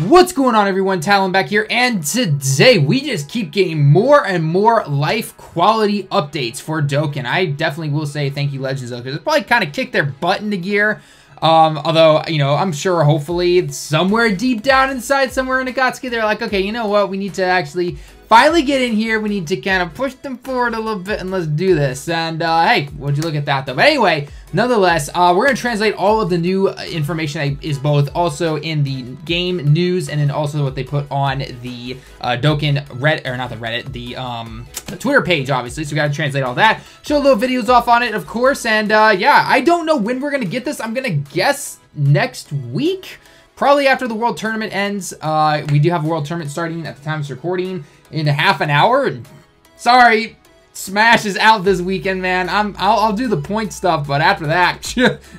What's going on, everyone? Talon back here, and today we just keep getting more and more life quality updates for Dokkan. I definitely will say thank you, Legends, though, because it's probably kind of kicked their butt into gear. Although, you know, I'm sure hopefully somewhere deep down inside, somewhere in Akatsuki, they're like, okay, you know what? We need to actually finally get in here. We need to kind of push them forward a little bit and let's do this. And, hey, would you look at that, though? But anyway, nonetheless, we're going to translate all of the new information that is both also in the game news and then also what they put on the Dokkan Reddit, or not the Reddit, the Twitter page, obviously. So we got to translate all that. Show little videos off on it, of course. And, yeah, I don't know when we're going to get this. I'm going to guess next week. Probably after the World Tournament ends. We do have a World Tournament starting at the time of recording in half an hour. Sorry, Smash is out this weekend, man. I'll do the point stuff, but after that,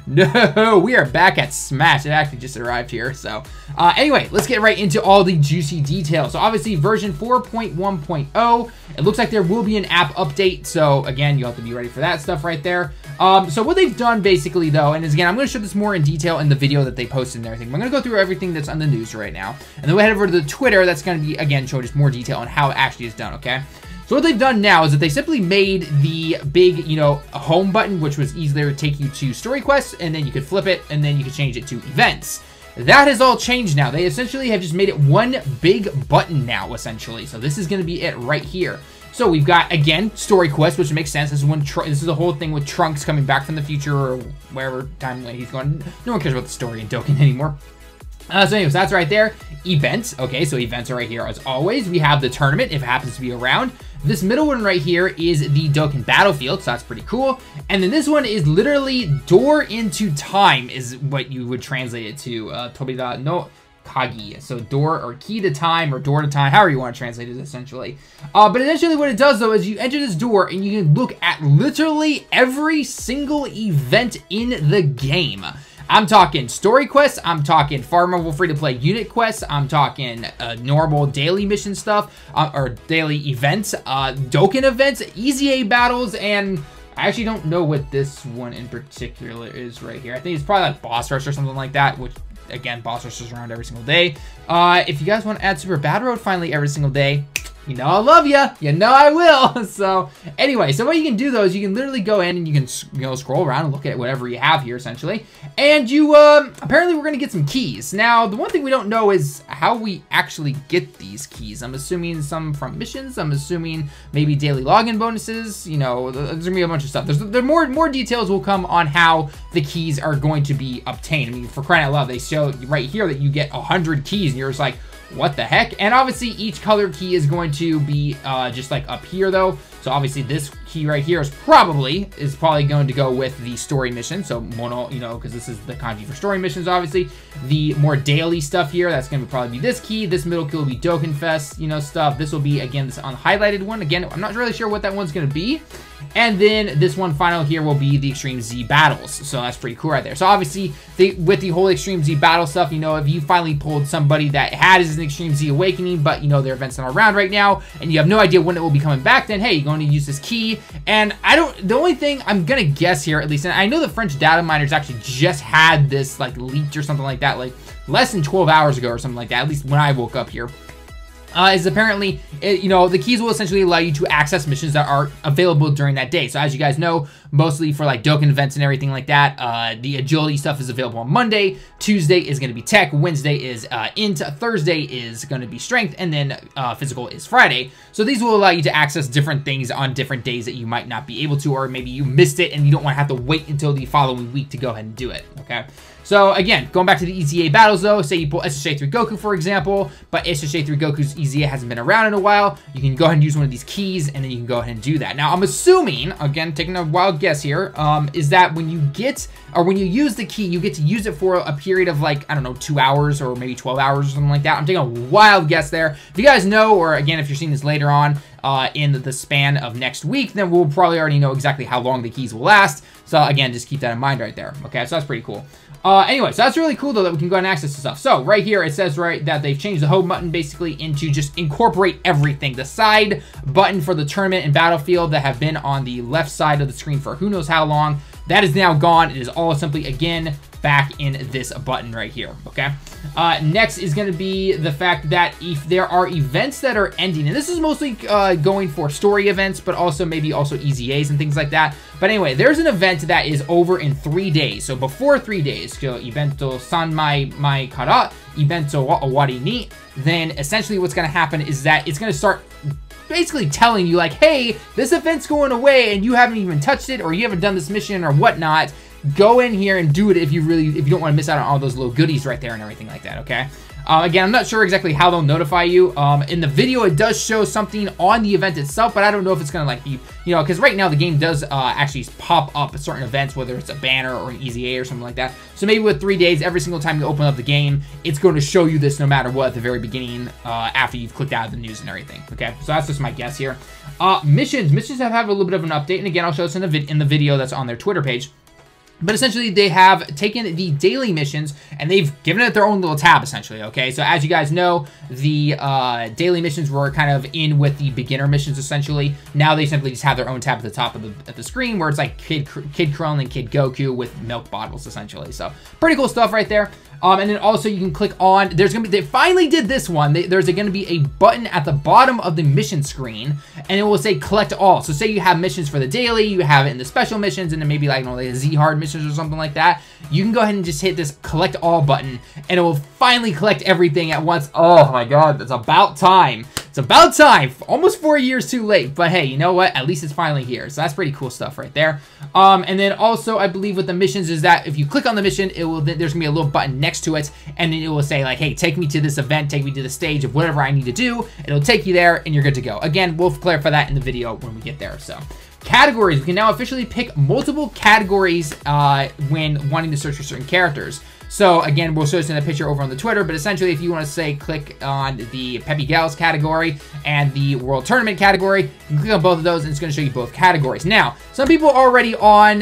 no, we are back at Smash. It actually just arrived here. So anyway, let's get right into all the juicy details. So obviously version 4.1.0, it looks like there will be an app update. So again, you'll have to be ready for that stuff right there. So what they've done basically though, and again, I'm going to show this more in detail in the video that they posted and everything. I'm going to go through everything that's on the news right now. And then we'll head over to the Twitter. That's going to be, again, show just more detail on how it actually is done, okay? So what they've done now is that they simply made the big, you know, home button, which was easier to take you to story quests, and then you could flip it, and then you could change it to events. That has all changed now. They essentially have just made it one big button now, essentially. So this is going to be it right here. So we've got, again, story quest, which makes sense. This is the whole thing with Trunks coming back from the future or wherever timeline he's going. No one cares about the story in Dokkan anymore. So anyways, that's right there. Events. Okay, so events are right here as always. We have the tournament if it happens to be around. This middle one right here is the Dokkan Battlefield, so that's pretty cool. And then this one is literally Door into Time is what you would translate it to. Tobida no Kagi. So door or key to time or door to time, however you want to translate it essentially. But essentially what it does though is you enter this door and you can look at literally every single event in the game. I'm talking story quests, I'm talking farmable free-to-play unit quests, I'm talking normal daily mission stuff, or daily events, Dokkan events, EZA battles, and I actually don't know what this one in particular is right here. I think it's probably like boss rush or something like that, which, again, boss rush is around every single day. If you guys want to add Super Battle Road finally every single day, you know I love you. You know I will. So anyway, so what you can do though is you can literally go in and you can, you know, scroll around and look at whatever you have here essentially. And you apparently we're gonna get some keys. Now the one thing we don't know is how we actually get these keys. I'm assuming some from missions. I'm assuming maybe daily login bonuses. You know, there's gonna be a bunch of stuff. There's more details will come on how the keys are going to be obtained. I mean, for crying out loud, they show right here that you get 100 keys, and you're just like, what the heck? And obviously each color key is going to be just like up here though. So obviously this key right here is probably going to go with the story mission. So mono, you know, because this is the kanji for story missions, obviously. The more daily stuff here, that's going to probably be this key. This middle key will be Dokkan Fest, you know, stuff. This will be, again, this unhighlighted one. Again, I'm not really sure what that one's going to be. And then this one final here will be the Extreme Z battles. So that's pretty cool right there. So obviously, with the whole Extreme Z battle stuff, you know, if you finally pulled somebody that had an Extreme Z Awakening, but, you know, their events not around right now, and you have no idea when it will be coming back, then, hey, you're going to use this key. And the only thing I'm going to guess here, at least, and I know the French data miners actually just had this, like, leaked or something like that, like, less than 12 hours ago or something like that, at least when I woke up here. Is apparently, you know, the keys will essentially allow you to access missions that are available during that day. So as you guys know, mostly for like Dokkan events and everything like that, the agility stuff is available on Monday. Tuesday is going to be tech. Wednesday is int. Thursday is going to be strength. And then physical is Friday. So these will allow you to access different things on different days that you might not be able to, or maybe you missed it and you don't want to have to wait until the following week to go ahead and do it. Okay. So again, going back to the EZA battles though, say you pull SSJ3 Goku for example, but SSJ3 Goku's EZA hasn't been around in a while, you can go ahead and use one of these keys and then you can go ahead and do that. Now I'm assuming, again, taking a wild guess here, is that when you get, or when you use the key, you get to use it for a period of like, I don't know, 2 hours or maybe 12 hours or something like that. I'm taking a wild guess there. If you guys know, or again, if you're seeing this later on, in the span of next week, then we'll probably already know exactly how long the keys will last. So again, just keep that in mind right there. Okay, so that's pretty cool. Anyway, so that's really cool though that we can go and access this stuff. So right here, it says right that they've changed the home button basically into just incorporate everything. The side button for the tournament and battlefield that have been on the left side of the screen for who knows how long, that is now gone. It is all simply, again, back in this button right here, okay? Next is going to be the fact that if there are events that are ending, and this is mostly going for story events, but also maybe also EZAs and things like that. But anyway, there's an event that is over in 3 days. So before 3 days, so evento sanmai mai kara, evento wa owari ni, then essentially what's going to happen is that it's going to start basically telling you like, hey, this event's going away and you haven't even touched it, or you haven't done this mission or whatnot. Go in here and do it if you don't want to miss out on all those little goodies right there and everything like that, okay? Again, I'm not sure exactly how they'll notify you. In the video, it does show something on the event itself, but I don't know if it's going to like be, you know, because right now the game does actually pop up certain events, whether it's a banner or an EZA or something like that. So maybe with 3 days, every single time you open up the game, it's going to show you this no matter what at the very beginning after you've clicked out of the news and everything, okay? So that's just my guess here. Missions have a little bit of an update, and again, I'll show this in the video that's on their Twitter page. But essentially, they have taken the daily missions, and they've given it their own little tab, essentially, okay? So as you guys know, the daily missions were kind of in with the beginner missions, essentially. Now they simply just have their own tab at the top of the screen, where it's like Kid Krillin and Kid Goku with milk bottles, essentially. So pretty cool stuff right there. And then also you can click on, they finally did this one. There's going to be a button at the bottom of the mission screen, and it will say collect all. So say you have missions for the daily, you have it in the special missions, and then maybe like, you know, like Z-Hard missions or something like that. You can go ahead and just hit this collect all button, and it will finally collect everything at once. Oh my God, it's about time. It's about time. Almost 4 years too late, but hey, you know what? At least it's finally here. So that's pretty cool stuff right there. And then also, I believe with the missions is that if you click on the mission, there's gonna be a little button next to it, and then it will say like, hey, take me to this event, take me to the stage of whatever I need to do. It'll take you there, and you're good to go. Again, we'll clarify that in the video when we get there. So categories, we can now officially pick multiple categories when wanting to search for certain characters. So again, we'll show this in a picture over on the Twitter, but essentially if you want to say click on the Peppy Gals category and the World Tournament category, you can click on both of those and it's going to show you both categories. Now, some people already on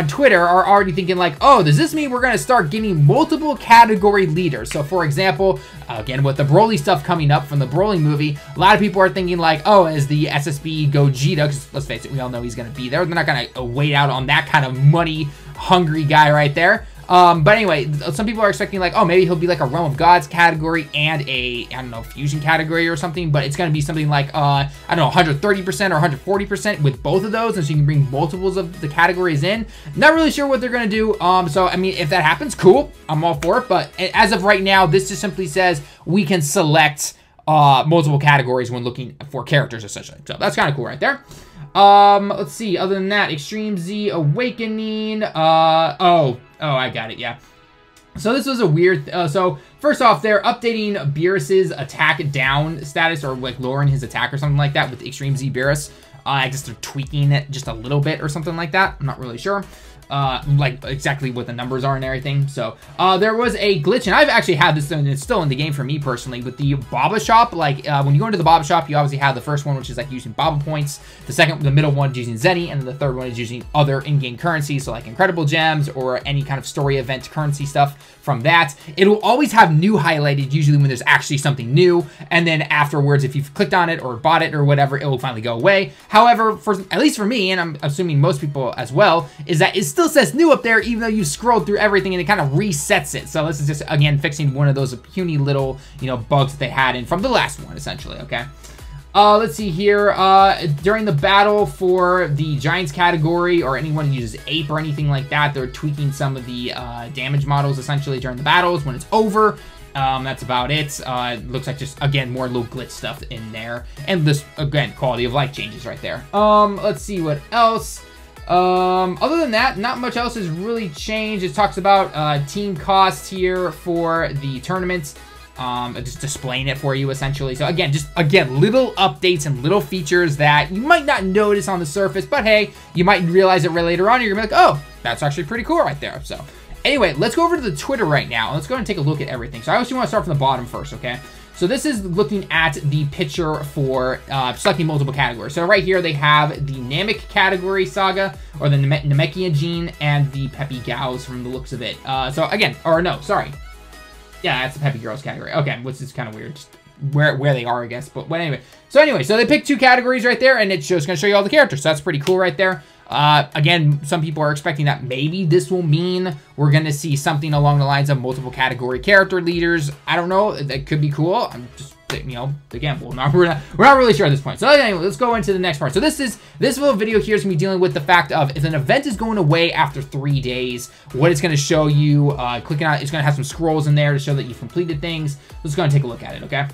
Twitter are already thinking like, oh, does this mean we're going to start getting multiple category leaders? So for example, again, with the Broly stuff coming up from the Broly movie, a lot of people are thinking like, oh, is the SSB Gogeta, because let's face it, we all know he's going to be there. They're not going to wait out on that kind of money-hungry guy right there. But anyway, some people are expecting like, oh, maybe he'll be like a Realm of Gods category and a, I don't know, fusion category or something, but it's going to be something like, I don't know, 130% or 140% with both of those, and so you can bring multiples of the categories in. Not really sure what they're going to do. So, I mean, if that happens, cool. I'm all for it, but as of right now, this just simply says we can select multiple categories when looking for characters, essentially. So that's kind of cool right there. Let's see, other than that, Extreme Z Awakening, oh, I got it, yeah. So this was a weird, so first off, they're updating Beerus's attack down status, or like lowering his attack or something like that with Extreme Z Beerus. I guess they're tweaking it just a little bit or something like that. I'm not really sure. Like exactly what the numbers are and everything. So there was a glitch, and I've actually had this, and it's still in the game for me personally, with the Baba Shop. Like when you go into the Baba Shop, you obviously have the first one, which is like using Baba points. The middle one is using Zenny, and the third one is using other in-game currency, so like Incredible Gems or any kind of story event currency stuff from that. It will always have new highlighted, usually when there's actually something new, and then afterwards, if you've clicked on it or bought it or whatever, it will finally go away. However, at least for me, and I'm assuming most people as well, is that it still says new up there even though you scrolled through everything, and it kind of resets it. So this is just, again, fixing one of those puny little, you know, bugs that they had in from the last one, essentially, okay? Let's see here. During the battle for the Giants category, or anyone who uses Ape or anything like that, they're tweaking some of the damage models, essentially, during the battles. When it's over, that's about it. It looks like just, again, more little glitch stuff in there. And this, again, quality of life changes right there. Let's see what else. Other than that, not much else has really changed. It talks about team cost here for the tournaments. Just displaying it for you, essentially. So again, little updates and little features that you might not notice on the surface, but hey, you might realize it later on. You're gonna be like, oh, that's actually pretty cool right there. So anyway, let's go over to the Twitter right now. Let's go and take a look at everything. So I actually want to start from the bottom first, okay? So this is looking at the picture for selecting multiple categories. So right here, they have the Namek category saga, or the Namekian gene, and the Peppy Gals from the looks of it. So again, or no, sorry. Yeah, that's the Peppy Girls category. Okay, which is kind of weird, just where they are, I guess. But anyway, so they picked two categories right there, and it's just going to show you all the characters. So that's pretty cool right there. Again, some people are expecting that maybe this will mean we're going to see something along the lines of multiple category character leaders. I don't know. That could be cool. I'm just, you know, again, we're not really sure at this point. So anyway, let's go into the next part. So this little video here is going to be dealing with the fact of if an event is going away after 3 days, what it's going to show you. Clicking on it, it's going to have some scrolls in there to show that you've completed things. Let's go and take a look at it, okay?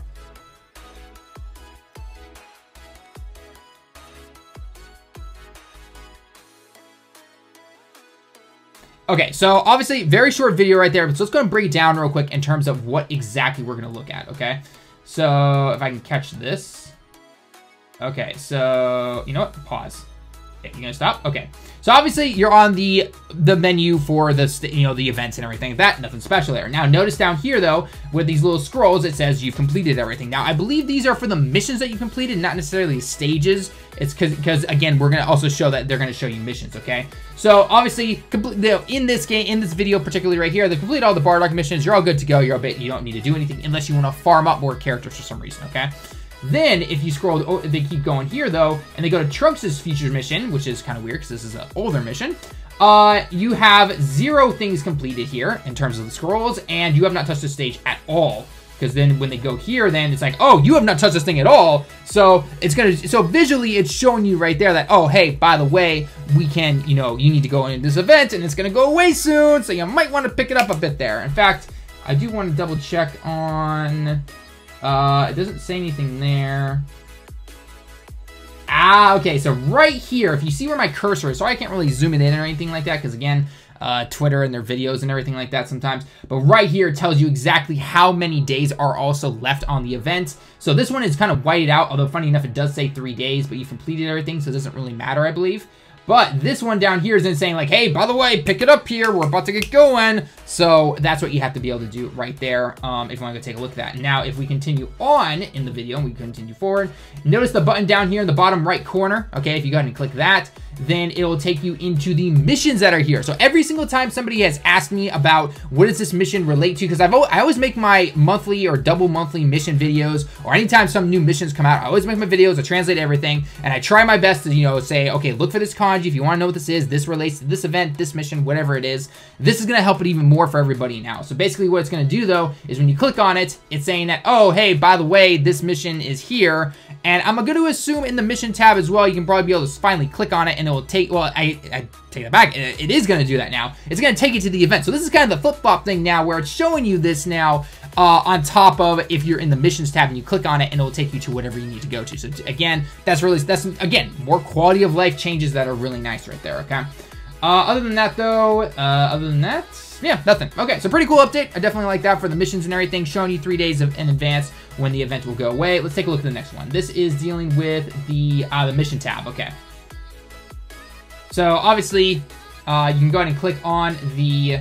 Okay, so obviously very short video right there, but so let's go and break it down real quick in terms of what exactly we're gonna look at, okay? So if I can catch this. Okay, so you know what? Pause. Okay, you gonna stop? Okay. So obviously you're on the menu for the, you know, the events and everything like that. Nothing special there. Now notice down here though, with these little scrolls, it says you've completed everything. Now I believe these are for the missions that you completed, not necessarily stages. It's because again, we're gonna also show that they're gonna show you missions, okay? So obviously, in this game, in this video particularly right here, they complete all the Bardock missions. You're all good to go. You don't need to do anything unless you want to farm up more characters for some reason, okay? Then, if you scroll, they keep going here, though, and they go to Trunks' featured mission, which is kind of weird because this is an older mission. You have 0 things completed here in terms of the scrolls, and you have not touched the stage at all. Because then when they go here, then it's like, oh, you have not touched this thing at all. So it's gonna, so visually it's showing you right there that, oh, hey, by the way, we can, you know, you need to go into this event and it's gonna go away soon. So you might want to pick it up a bit there. In fact, I do want to double check on, it doesn't say anything there. Ah, okay, so right here, if you see where my cursor is, so I can't really zoom it in or anything like that, because again, Twitter and their videos and everything like that sometimes. But right here, it tells you exactly how many days are also left on the event. So this one is kind of whited out, although funny enough, it does say 3 days, but you've completed everything, so it doesn't really matter, I believe. But this one down here is then saying like, hey, by the way, pick it up here. We're about to get going. So that's what you have to be able to do right there if you want to go take a look at that. Now, if we continue on in the video and we continue forward, notice the button down here in the bottom right corner. Okay, if you go ahead and click that, then it will take you into the missions that are here. So every single time somebody has asked me about what does this mission relate to, because I always make my monthly or double monthly mission videos, or anytime some new missions come out, I always make my videos, I translate everything, and I try my best to, you know, say, okay, look for this kanji if you want to know what this is. This relates to this event, this mission, whatever it is. This is going to help it even more for everybody now. So basically what it's going to do though is when you click on it, it's saying that, oh, hey, by the way, this mission is here. And I'm going to assume in the mission tab as well, you can probably be able to finally click on it and it will take, well, I take that back. It is going to do that now. It's going to take you to the event. So this is kind of the flip-flop thing now where it's showing you this now on top of if you're in the missions tab and you click on it and it will take you to whatever you need to go to. So again, that's again, more quality of life changes that are really nice right there, okay? Other than that though, yeah, nothing. Okay, so pretty cool update. I definitely like that for the missions and everything, showing you 3 days in advance when the event will go away. Let's take a look at the next one. This is dealing with the mission tab, okay. So obviously, you can go ahead and click on the,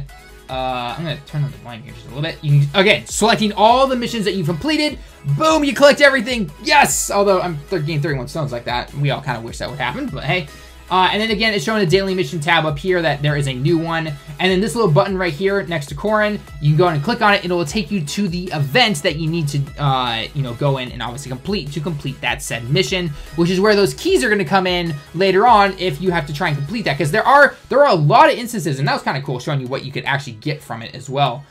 I'm gonna turn on the volume here just a little bit. You can, again, selecting all the missions that you've completed, boom, you collect everything, yes! Although I'm getting 31 stones like that. We all kind of wish that would happen, but hey. And then again, it's showing the daily mission tab up here that there is a new one. And then this little button right here next to Corin, you can go ahead and click on it. It will take you to the event that you need to, you know, go in and obviously complete that said mission, which is where those keys are going to come in later on if you have to try and complete that. Because there are a lot of instances, and that was kind of cool, showing you what you could actually get from it as well.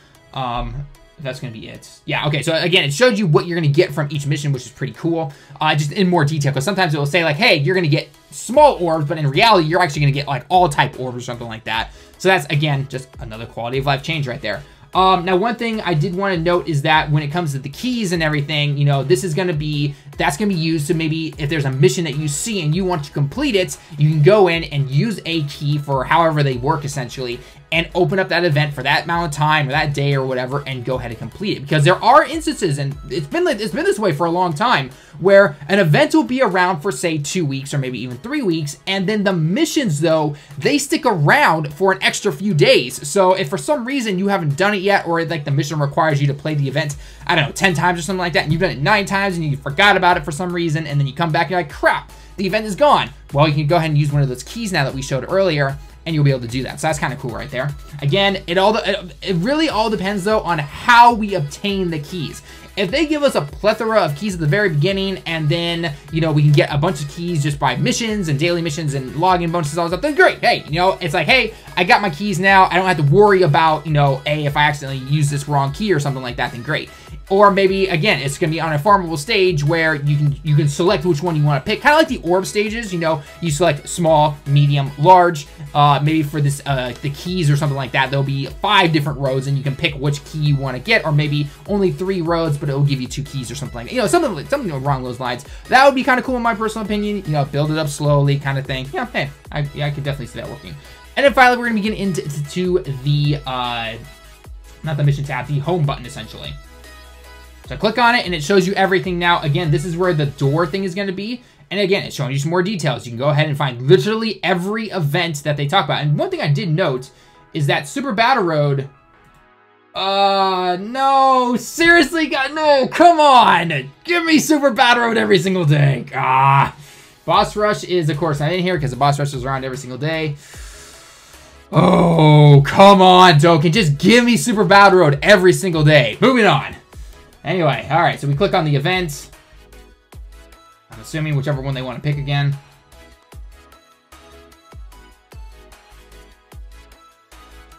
That's going to be it. Yeah, okay, so again, it showed you what you're going to get from each mission, which is pretty cool, just in more detail, because sometimes it will say, like, hey, you're going to get small orbs, but in reality, you're actually going to get, like, all type orbs or something like that. So that's, again, just another quality of life change right there. Now, one thing I did want to note is that when it comes to the keys and everything, you know, this is going to be, that's going to be used to maybe if there's a mission that you see and you want to complete it, you can go in and use a key for however they work, essentially, and open up that event for that amount of time or that day or whatever and go ahead and complete it. Because there are instances, and it's been this way for a long time, where an event will be around for, say, 2 weeks or maybe even 3 weeks, and then the missions, though, they stick around for an extra few days. So if for some reason you haven't done it yet, or like the mission requires you to play the event, I don't know, 10 times or something like that, and you've done it 9 times and you forgot about it for some reason, and then you come back and you're like, crap, the event is gone. Well, you can go ahead and use one of those keys now that we showed earlier, and you'll be able to do that. So that's kind of cool right there. Again, it really all depends though on how we obtain the keys. if they give us a plethora of keys at the very beginning, and then, you know, we can get a bunch of keys just by missions and daily missions and login bonuses, all that stuff, then great. Hey, you know, it's like, hey, I got my keys now. I don't have to worry about, you know, if I accidentally use this wrong key or something like that, then great. Or maybe, again, it's going to be on a farmable stage where you can select which one you want to pick. Kind of like the orb stages, you know, you select small, medium, large. Maybe for this, the keys or something like that, there'll be 5 different roads and you can pick which key you want to get, or maybe only 3 roads, but it'll give you 2 keys or something like that. You know, something along those lines. That would be kind of cool in my personal opinion. You know, build it up slowly kind of thing. Yeah, hey, I could definitely see that working. And then finally, we're going to be getting into the, not the mission tab, the home button, essentially. So I click on it, and it shows you everything now. Again, this is where the door thing is going to be. And again, it's showing you some more details. You can go ahead and find literally every event that they talk about. And one thing I did note is that Super Battle Road... no, seriously, God, no, come on! Give me Super Battle Road every single day. Boss Rush is, of course, not in here because the Boss Rush is around every single day. Oh, come on, Dokkan. Just give me Super Battle Road every single day. Moving on. Anyway, all right, so we click on the events. I'm assuming whichever one they want to pick again.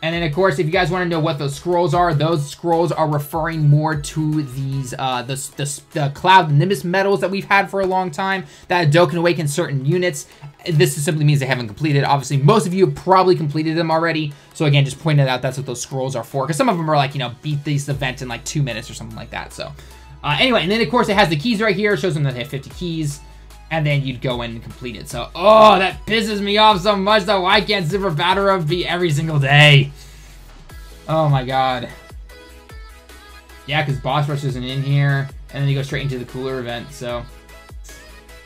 And then, of course, if you guys want to know what those scrolls are referring more to these, the Cloud Nimbus medals that we've had for a long time, that Dokkan awakens certain units. This simply means they haven't completed. Obviously, most of you have probably completed them already. So again, just pointing out that's what those scrolls are for. Because some of them are like, you know, beat this event in like 2 minutes or something like that. So anyway, and then, of course, it has the keys right here. It shows them that they have 50 keys. And then you'd go in and complete it. So, oh, that pisses me off so much though. Why can't Super Battle Road be every single day? Oh my god. Yeah, because Boss Rush isn't in here. And then you go straight into the cooler event, so.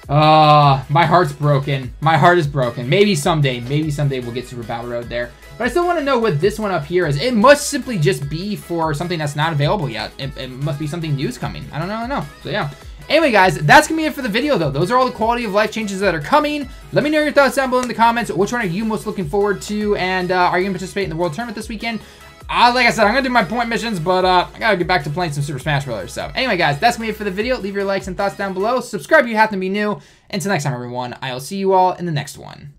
My heart's broken. My heart is broken. Maybe someday we'll get Super Battle Road there. But I still want to know what this one up here is. It must simply just be for something that's not available yet. It must be something new's coming. I don't know. So yeah. Anyway, guys, that's going to be it for the video, though. Those are all the quality of life changes that are coming. Let me know your thoughts down below in the comments. Which one are you most looking forward to? And are you going to participate in the World Tournament this weekend? Like I said, I'm going to do my point missions, but I got to get back to playing some Super Smash Bros. So anyway, guys, that's going to be it for the video. Leave your likes and thoughts down below. Subscribe if you happen to be new. Until next time, everyone, I'll see you all in the next one.